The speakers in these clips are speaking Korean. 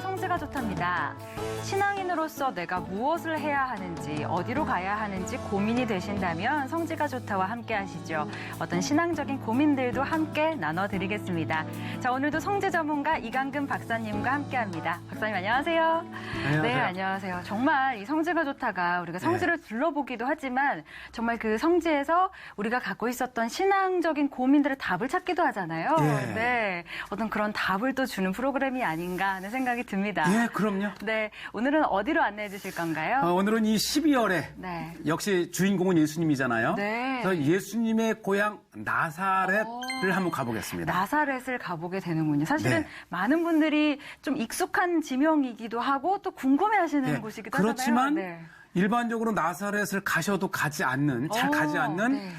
성지가 좋답니다. 신앙인으로서 내가 무엇을 해야 하는지, 어디로 가야 하는지 고민이 되신다면 성지가 좋다와 함께 하시죠. 어떤 신앙적인 고민들도 함께 나눠드리겠습니다. 자, 오늘도 성지 전문가 이강근 박사님과 함께합니다. 박사님 안녕하세요. 안녕하세요. 네, 안녕하세요. 정말 이 성지가 좋다가 우리가 성지를 둘러보기도 하지만 정말 그 성지에서 우리가 갖고 있었던 신앙적인 고민들의 답을 찾기도 하잖아요. 예. 네, 어떤 그런 답을 또 주는 프로그램이 아닌가 하는 생각이 듭니다. 예, 그럼요. 네, 오늘은 어디로 안내해 주실 건가요? 오늘은 이 12월에 네. 역시 주인공은 예수님이잖아요. 네. 그래서 예수님의 고향 나사렛을 한번 가보겠습니다. 나사렛을 가보게 되는군요. 사실은 네. 많은 분들이 좀 익숙한 지명이기도 하고 또 궁금해하시는 예, 곳이기도 그렇지만 하잖아요. 네. 일반적으로 나사렛을 가셔도 가지 않는, 잘 가지 않는 네.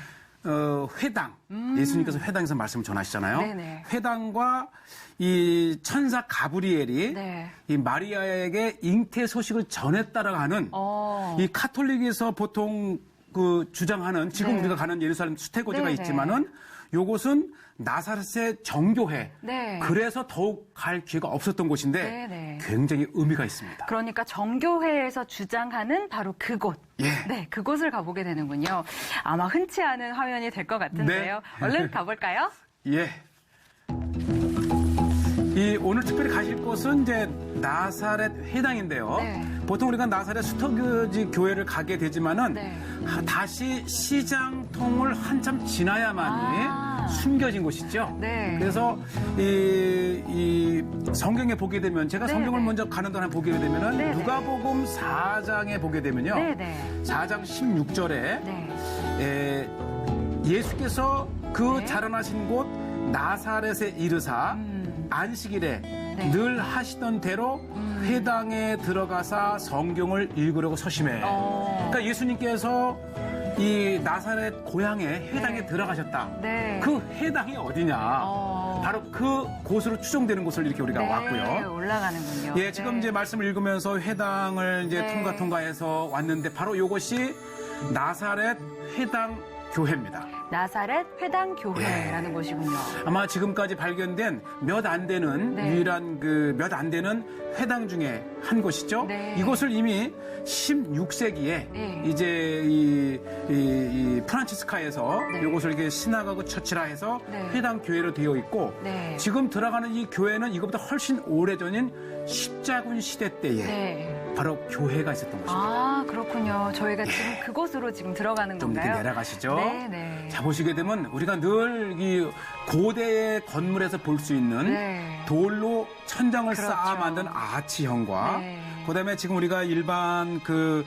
회당. 예수님께서 회당에서 말씀을 전하시잖아요. 네네. 회당과 이 천사 가브리엘이 네. 이 마리아에게 잉태 소식을 전했다라고 하는 이 카톨릭에서 보통 그 주장하는 지금 네. 우리가 가는 예루살렘 수태고지가 네네. 있지만은 요것은 나사렛의 정교회. 네. 그래서 더욱 갈 기회가 없었던 곳인데 네네. 굉장히 의미가 있습니다. 그러니까 정교회에서 주장하는 바로 그곳. 예. 네, 그곳을 가보게 되는군요. 아마 흔치 않은 화면이 될 것 같은데요. 네. 얼른 가볼까요? 예. 이 오늘 특별히 가실 곳은 이제 나사렛 회당인데요. 네. 보통 우리가 나사렛 수터교지 교회를 가게 되지만은 네. 다시 시장통을 한참 지나야만이 숨겨진 곳이죠. 네. 그래서 이 성경에 보게 되면 제가 네, 성경을 네. 먼저 가는 동안 보게 되면은 네, 네. 누가복음 4장에 보게 되면요. 네네. 4장 16절에 네. 예수께서 그 네. 자라나신 곳 나사렛에 이르사 안식일에 늘 하시던 대로 회당에 들어가사 성경을 읽으려고 서심해. 그러니까 예수님께서 이 나사렛 고향의 회당에 네. 들어가셨다. 네. 그 회당이 어디냐? 바로 그 곳으로 추정되는 곳을 이렇게 우리가 네, 왔고요. 올라가는군요. 예, 지금 네. 이제 말씀을 읽으면서 회당을 이제 네. 통과해서 왔는데 바로 이것이 나사렛 회당 교회입니다. 나사렛 회당 교회라는 곳이군요. 아마 지금까지 발견된 몇 안 되는 네. 유일한 그 몇 안 되는 회당 중에 한 곳이죠. 네. 이곳을 이미 16세기에 네. 이제 이 프란치스카에서 네. 이곳을 이렇게 시나고그 처치라 해서 네. 회당 교회로 되어 있고 네. 지금 들어가는 이 교회는 이것보다 훨씬 오래전인 십자군 시대 때에 네. 바로 교회가 있었던 곳입니다. 아, 그렇군요. 저희가 지금 그곳으로 지금 들어가는 좀 건가요? 이렇게 내려가시죠. 네, 네. 자, 보시게 되면 우리가 늘 이 고대의 건물에서 볼 수 있는 네. 돌로 천장을 그렇죠. 쌓아 만든 아치형과 네. 그다음에 지금 우리가 일반 그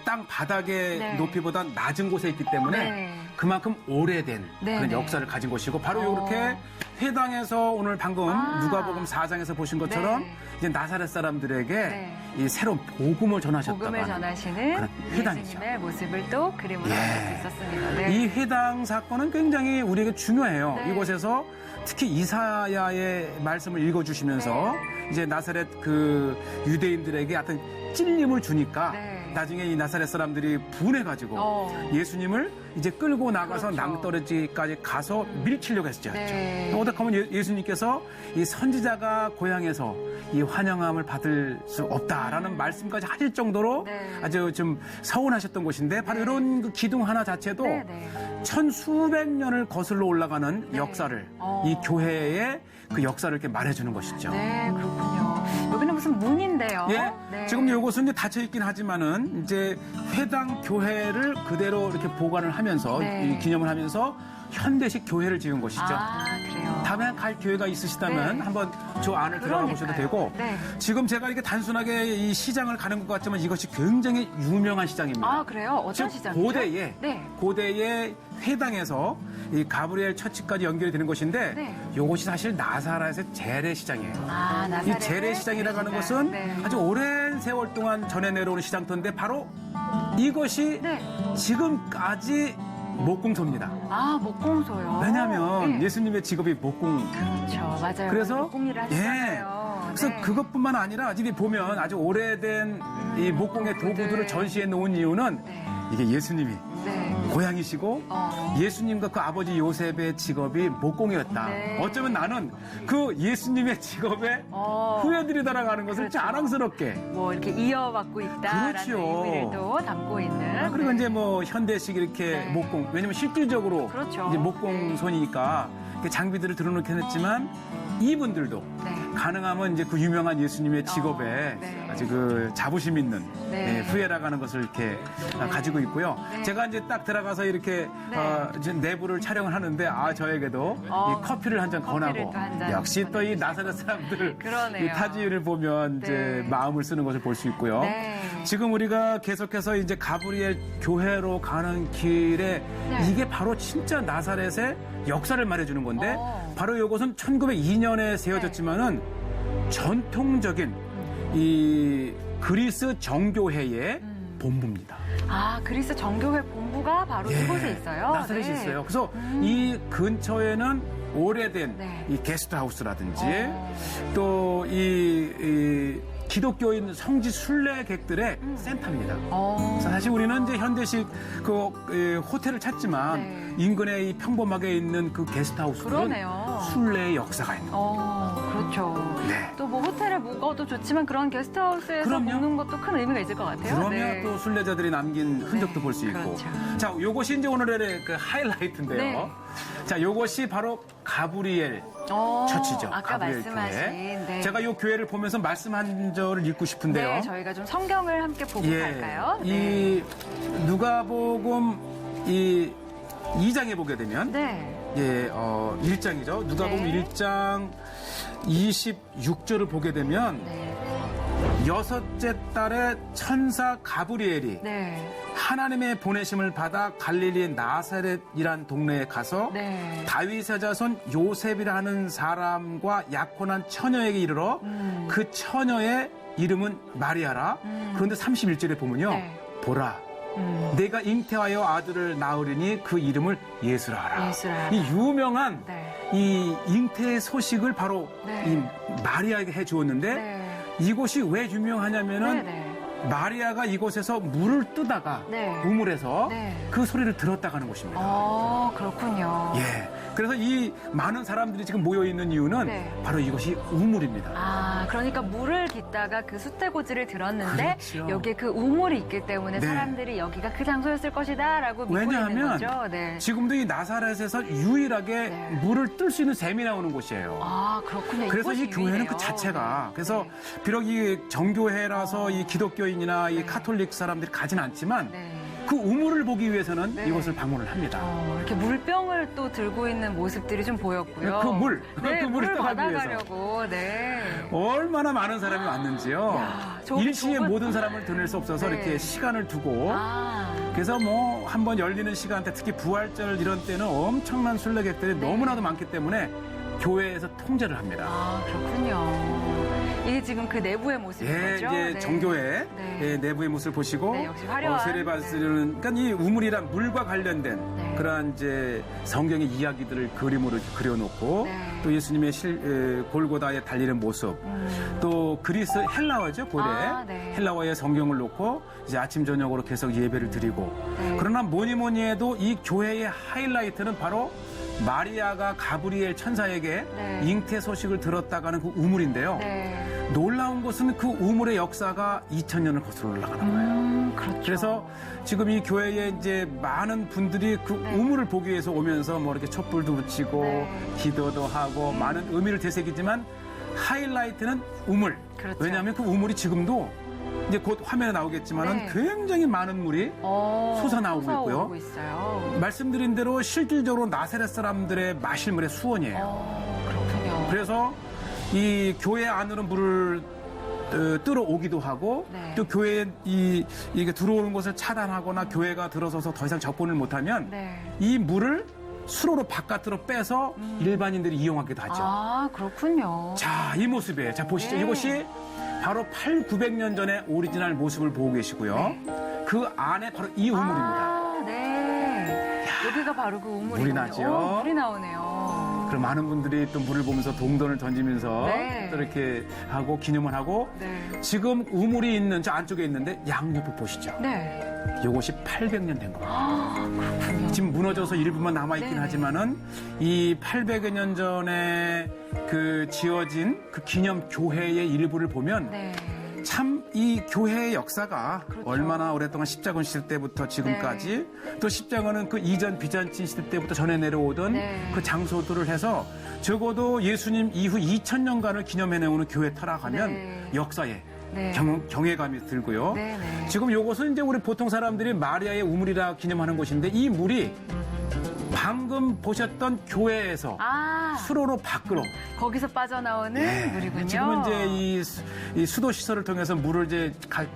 땅 바닥의 네. 높이보다 낮은 곳에 있기 때문에 네. 그만큼 오래된 네, 그런 네. 역사를 가진 곳이고 바로 이렇게 회당에서 오늘 방금 누가복음 4장에서 보신 것처럼 네. 이제 나사렛 사람들에게 네. 이 새로운 복음을 전하셨다고 복음을 하는 전하시는 그런 회당이죠. 예수님의 모습을 또 그림으로 예. 볼 수 있었습니다. 네. 이 회당 사건은 굉장히 우리에게 중요해요. 네. 이곳에서 특히 이사야의 말씀을 읽어주시면서 이제 나사렛 그 유대인들에게 어떤 찔림을 주니까 네. 나중에 이 나사렛 사람들이 분해가지고 예수님을 이제 끌고 나가서 그렇죠. 낭떠러지까지 가서 밀치려고 했죠. 네. 어떻게 하면 예수님께서 이 선지자가 고향에서 이 환영함을 받을 수 없다라는 말씀까지 하실 정도로 네. 아주 좀 서운하셨던 곳인데 바로 이런 그 기둥 하나 자체도 네, 네. 천수백 년을 거슬러 올라가는 네. 역사를 이 교회의 그 역사를 이렇게 말해주는 것이죠. 네, 그렇군요. 여기는 무슨 문인데요. 예, 네. 지금 이곳은 이제 닫혀 있긴 하지만은 이제 회당 교회를 그대로 이렇게 보관을 하면서 네. 이 기념을 하면서 현대식 교회를 지은 곳이죠. 아, 그래요. 다음에 갈 기회가 있으시다면 네. 한번 저 안을 들어가 보셔도 되고 네. 지금 제가 이렇게 단순하게 이 시장을 가는 것 같지만 이것이 굉장히 유명한 시장입니다. 아, 그래요? 어떤 즉, 시장이죠? 고대에 네. 고대의 회당에서 이 가브리엘 처치까지 연결이 되는 곳인데 네. 이것이 사실 나사렛의 재래시장이에요. 아, 나사렛. 이 재래시장이라고 하는 것은 네. 아주 오랜 세월 동안 전해 내려오는 시장터인데 바로 이것이 네. 지금까지 목공소입니다. 아, 목공소요. 왜냐하면 네. 예수님의 직업이 목공. 그렇죠. 맞아요. 그래서 목공일을 하시잖아요. 그래서 네. 그것뿐만 아니라 집에 보면 아주 오래된 이 목공의 도구들을 전시해 놓은 이유는 네. 이게 예수님이 네. 고향이시고 예수님과 그 아버지 요셉의 직업이 목공이었다. 네. 어쩌면 나는 그 예수님의 직업에 후예들이다라고 하는 것을 그렇죠. 자랑스럽게 뭐 이렇게 이어받고 있다라는 그렇죠. 의미를 담고 있는. 그리고 네. 이제 뭐 현대식 이렇게 네. 목공 왜냐면 실질적으로 그렇죠. 이제 목공손이니까 이렇게 장비들을 들어놓긴 했지만 이분들도 네. 가능하면 이제 그 유명한 예수님의 직업에 네. 아주 그 자부심 있는 네. 후예라고 하는 것을 이렇게 가지고 있고요. 네. 제가 이제 딱 들어가서 이렇게 네. 이제 내부를 촬영을 하는데 저에게도 이 커피를 한 잔 권하고 또한 잔 역시 또 이 나사렛 사람들 그러네요. 이 타지를 보면 이제 네. 마음을 쓰는 것을 볼 수 있고요. 네. 지금 우리가 계속해서 이제 가브리엘 교회로 가는 길에 네. 이게 바로 진짜 나사렛의 역사를 말해주는 건데 어. 바로 이것은 1902년에 세워졌지만은 전통적인 이 그리스 정교회의 본부입니다. 그리스 정교회 본부가 바로 이곳에 있어요. 나사렛이 네. 있어요. 그래서 이 근처에는 오래된 네. 이 게스트하우스라든지 또 이 기독교인 성지 순례객들의 센터입니다. 그래서 사실 우리는 이제 현대식 그 호텔을 찾지만 네. 인근에 이 평범하게 있는 그 게스트하우스는 그러네요. 순례의 역사가 있는 거예요. 그렇죠. 네. 또 뭐 호텔에 묵어도 좋지만 그런 게스트하우스에서 그럼요. 묵는 것도 큰 의미가 있을 것 같아요. 그러면 네. 또 순례자들이 남긴 흔적도 네, 볼 수 있고. 그렇죠. 자, 요것이 이제 오늘의 그 하이라이트인데요. 네. 자, 요것이 바로 가브리엘 처치죠. 아까 가브리엘 말씀하신. 교회. 네. 제가 이 교회를 보면서 말씀 한 절을 읽고 싶은데요. 네, 저희가 좀 성경을 함께 보고 갈까요? 이 누가복음 이 2장에 보게 되면 네. 1장이죠. 누가복음 네. 1장 26절을 보게 되면 네. 여섯째 달에 천사 가브리엘이 네. 하나님의 보내심을 받아 갈릴리의 나사렛이란 동네에 가서 네. 다윗의 자손 요셉이라는 사람과 약혼한 처녀에게 이르러 그 처녀의 이름은 마리아라. 그런데 31절에 보면요. 네. 보라. 내가 잉태하여 아들을 낳으리니 그 이름을 예수라 하라. 예수라. 이 유명한 네. 이 잉태의 소식을 바로 네. 이 마리아에게 해 주었는데 네. 이곳이 왜 유명하냐면은 네. 네. 마리아가 이곳에서 물을 뜨다가 네. 우물에서 네. 그 소리를 들었다가는 곳입니다. 그렇군요. 예. 그래서 이 많은 사람들이 지금 모여 있는 이유는 네. 바로 이것이 우물입니다. 그러니까 물을 깃다가 그 수태고지를 들었는데 그렇죠. 여기에 그 우물이 있기 때문에 네. 사람들이 여기가 그 장소였을 것이다라고 믿고 있는 왜냐하면 거죠. 네. 지금도 이 나사렛에서 유일하게 네. 물을 뜰 수 있는 샘이 나오는 곳이에요. 그렇군요. 그래서 이 이곳이 교회는 유일해요. 그 자체가 네. 그래서 네. 비록 이 정교회라서 이 기독교인이나 이 네. 카톨릭 사람들이 가진 않지만 네. 그 우물을 보기 위해서는 네. 이곳을 방문을 합니다. 이렇게 물병을 또 들고 있는 모습들이 좀 보였고요. 그 물, 네, 그 물을 물을 떠가기 위해서. 받아가려고. 네. 얼마나 많은 사람이 왔는지요. 야, 저기 일시에 좁은- 모든 사람을 드낼 수 없어서 네. 이렇게 시간을 두고 아, 그래서 뭐 한번 열리는 시간대 특히 부활절 이런 때는 엄청난 순례객들이 네. 너무나도 많기 때문에 교회에서 통제를 합니다. 그렇군요. 이게 지금 그 내부의 모습인 예, 거죠? 이제 네. 정교회 네. 예, 내부의 모습을 보시고 네, 역시 화려한. 세례받으시는 그러니까 이 우물이란 물과 관련된 네. 그러한 이제 성경의 이야기들을 그림으로 그려놓고 네. 또 예수님의 골고다에 달리는 모습 또 그리스 헬라어죠 고대 네. 헬라어의 성경을 놓고 이제 아침 저녁으로 계속 예배를 드리고 네. 그러나 뭐니 해도 이 교회의 하이라이트는 바로 마리아가 가브리엘 천사에게 네. 잉태 소식을 들었다가는 그 우물인데요. 네. 놀라운 것은 그 우물의 역사가 2000년을 거슬러 올라가는 거예요. 그렇죠. 그래서 지금 이 교회에 이제 많은 분들이 그 네. 우물을 보기 위해서 오면서 뭐 이렇게 촛불도 붙이고 네. 기도도 하고 많은 의미를 되새기지만 하이라이트는 우물. 그렇죠. 왜냐하면 그 우물이 지금도 이제 곧 화면에 나오겠지만은 네. 굉장히 많은 물이 솟아나오고 있고요. 있어요. 말씀드린 대로 실질적으로 나사렛 사람들의 마실 물의 수원이에요. 그렇군요. 그래서 이 교회 안으로 물을 뜨러 오기도 하고 네. 또 교회에 이게 들어오는 것을 차단하거나 교회가 들어서서 더 이상 접근을 못하면 네. 이 물을 수로로 바깥으로 빼서 일반인들이 이용하기도 하죠. 그렇군요. 자, 이 모습이에요. 자, 보시죠. 네. 이것이 바로 900년 전의 오리지널 모습을 보고 계시고요. 그 안에 바로 이 우물입니다. 네. 여기가 바로 그 우물이군요. 물이 나죠? 물이 나오네요. 그럼 많은 분들이 또 물을 보면서 동전을 던지면서 네. 또 이렇게 하고 기념을 하고 네. 지금 우물이 있는 저 안쪽에 있는데 양옆을 보시죠. 네. 이것이 800년 된 겁니다. 그렇군요. 지금 무너져서 일부만 남아있긴 네네. 하지만은 이 800여 년 전에 그 지어진 그 기념 교회의 일부를 보면 네. 참 이 교회의 역사가 그렇죠. 얼마나 오랫동안 십자군 시대 때부터 지금까지 또 십자군은 그 이전 비잔틴 시대 때부터 전해 내려오던 네. 그 장소들을 해서 적어도 예수님 이후 2000년간을 기념해내오는 교회 타락하면 네. 역사에 네. 경외감이 들고요. 네네. 지금 요것은 이제 우리 보통 사람들이 마리아의 우물이라 기념하는 곳인데 이 물이 방금 보셨던 교회에서 아, 수로로 밖으로 거기서 빠져나오는 물이군요. 지금은 이제 이 수도 시설을 통해서 물을 이제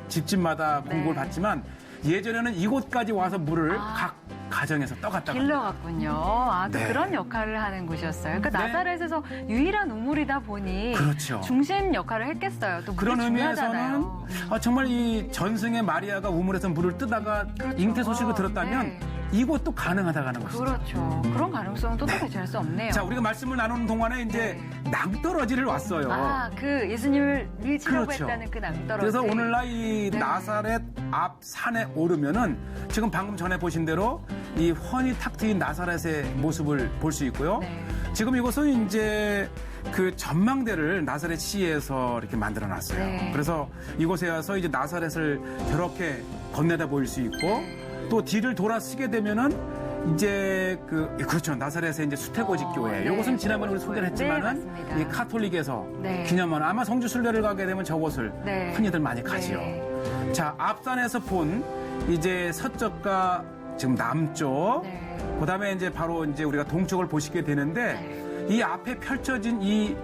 집집마다 공급을 네. 받지만 예전에는 이곳까지 와서 물을 각 가정에서 떠갔다가 길러갔군요. 아, 또 네. 그런 역할을 하는 곳이었어요. 그러니까 네. 나사렛에서 유일한 우물이다 보니 그렇죠. 중심 역할을 했겠어요. 또 물이 그런 의미에서는 중요하잖아요. 정말 이 전승의 마리아가 우물에서 물을 뜨다가 그렇죠. 잉태 소식을 들었다면 네. 이것도 가능하다는 것이죠. 그렇죠. 그런 가능성은 또다시 될 수 없네요. 자, 우리가 말씀을 나누는 동안에 이제 낭떠러지를 왔어요. 아, 그 예수님을 밀치려고 그렇죠. 했다는 그 낭떠러지. 그래서 오늘날 이 네. 나사렛 앞 산에 오르면은 지금 방금 전에 보신 대로 이 훤히 탁 트인 나사렛의 모습을 볼 수 있고요. 네. 지금 이곳은 이제 그 전망대를 나사렛 시에서 이렇게 만들어 놨어요. 네. 그래서 이곳에 와서 이제 나사렛을 저렇게 건네다 보일 수 있고 네. 또 뒤를 돌아서게 되면은 이제 그렇죠. 나사렛의 이제 수태고지 교회. 네. 이것은 지난번에 우리 소개를 네, 했지만은 맞습니다. 이 카톨릭에서 네. 기념하는 아마 성주순례를 가게 되면 저곳을 네. 흔히들 많이 가지요. 네. 자, 앞산에서 본 이제 서쪽과 지금 남쪽, 네. 그다음에 이제 바로 이제 우리가 동쪽을 보시게 되는데 네. 이 앞에 펼쳐진 이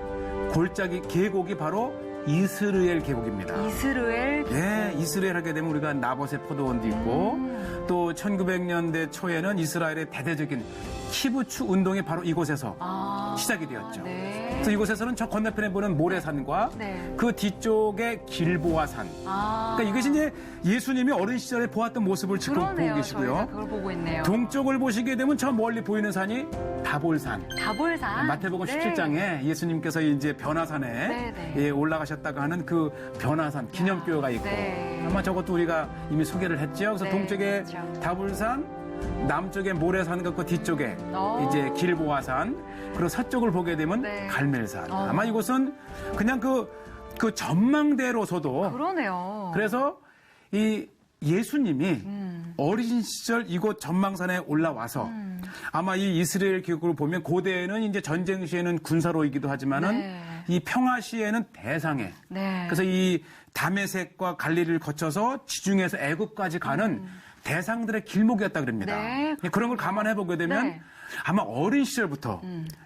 골짜기 계곡이 바로 이스르엘 계곡입니다. 이스라엘. 예, 이스라엘 하게 되면 우리가 나봇의 포도원도 있고 또 1900년대 초에는 이스라엘의 대대적인 키부츠 운동이 바로 이곳에서 아, 시작이 되었죠. 네. 그래서 이곳에서는 저 건너편에 보는 모래산과 네. 그 뒤쪽에 길보아산. 아, 그러니까 이것이 이제 예수님이 어린 시절에 보았던 모습을 지금 보고 그러네요. 저희가 계시고요. 그걸 보고 있네요. 동쪽을 보시게 되면 저 멀리 보이는 산이 다볼산. 다볼산. 마태복음 네. 17장에 예수님께서 이제 변화산에 네. 예, 올라가셨다가 하는 그 변화산 기념교회가 있고 네. 아마 저것도 우리가 이미 소개를 했죠. 그래서 네, 동쪽에 그렇죠. 다볼산, 남쪽에 모래산 그 뒤쪽에 어. 이제 길보아산, 그리고 서쪽을 보게 되면 네. 갈멜산. 어. 아마 이곳은 그냥 그 전망대로서도 그러네요. 그래서 이 예수님이 음. 어린 시절 이곳 전망산에 올라와서 아마 이 이스라엘 계곡을 보면 고대에는 이제 전쟁 시에는 군사로이기도 하지만은 네. 이 평화 시에는 대상에. 네. 그래서 이 다메섹과 갈릴리를 거쳐서 지중해에서 애굽까지 가는 대상들의 길목이었다 그럽니다. 네. 그런 걸 감안해 보게 되면 네. 아마 어린 시절부터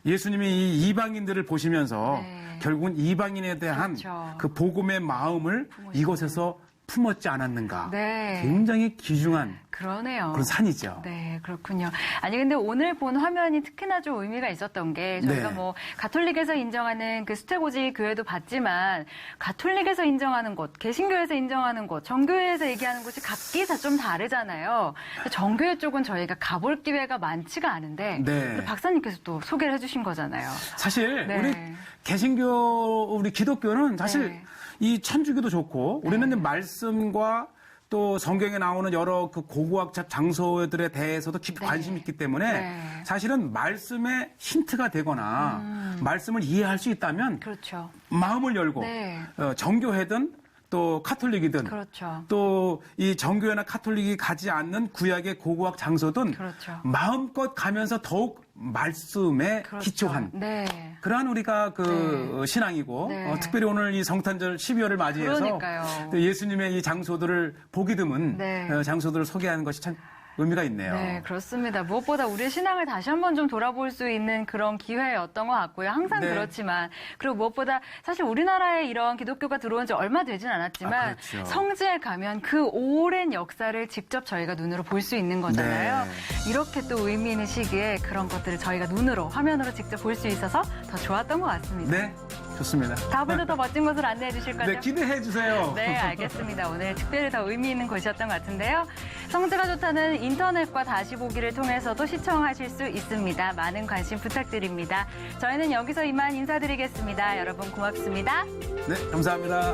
예수님이 이 이방인들을 보시면서 네. 결국은 이방인에 대한 그렇죠. 그 복음의 마음을 이곳에서 품었지 않았는가. 네. 굉장히 귀중한 그러네요. 그런 산이죠. 네, 그렇군요. 아니, 근데 오늘 본 화면이 특히나 좀 의미가 있었던 게 저희가 네. 뭐 가톨릭에서 인정하는 그 수태고지 교회도 봤지만 가톨릭에서 인정하는 곳, 개신교에서 인정하는 곳, 정교회에서 얘기하는 곳이 각기 다 좀 다르잖아요. 정교회 쪽은 저희가 가볼 기회가 많지가 않은데 네. 우리 박사님께서 또 소개를 해주신 거잖아요. 사실 네. 우리 개신교, 우리 기독교는 사실 네. 이 천주교도 좋고 우리는 이제 말씀과 또 성경에 나오는 여러 그 고고학적 장소들에 대해서도 깊이 네. 관심이 있기 때문에 네. 사실은 말씀에 힌트가 되거나 말씀을 이해할 수 있다면 그렇죠. 마음을 열고 네. 정교회든 또 카톨릭이든 그렇죠. 또 이 정교회나 카톨릭이 가지 않는 구약의 고고학 장소든 그렇죠. 마음껏 가면서 더욱 말씀에 그렇죠. 기초한 네. 그러한 우리가 그 신앙이고 네. 특별히 오늘 이 성탄절 12월을 맞이해서 그러니까요. 또 예수님의 이 장소들을 보기 드문 네. 장소들을 소개하는 것이 참 의미가 있네요. 네, 그렇습니다. 무엇보다 우리의 신앙을 다시 한번 좀 돌아볼 수 있는 그런 기회였던 것 같고요. 항상 네. 그렇지만. 그리고 무엇보다 사실 우리나라에 이런 기독교가 들어온 지 얼마 되진 않았지만 그렇죠. 성지에 가면 그 오랜 역사를 직접 저희가 눈으로 볼 수 있는 거잖아요. 네. 이렇게 또 의미 있는 시기에 그런 것들을 저희가 눈으로, 화면으로 직접 볼 수 있어서 더 좋았던 것 같습니다. 네, 좋습니다. 다음에도 더 멋진 곳을 안내해 주실 거죠? 네, 기대해 주세요. 네, 알겠습니다. 오늘 특별히 더 의미 있는 곳이었던 것 같은데요. 성지가 좋다는 인터넷과 다시 보기를 통해서도 시청하실 수 있습니다. 많은 관심 부탁드립니다. 저희는 여기서 이만 인사드리겠습니다. 여러분 고맙습니다. 네, 감사합니다.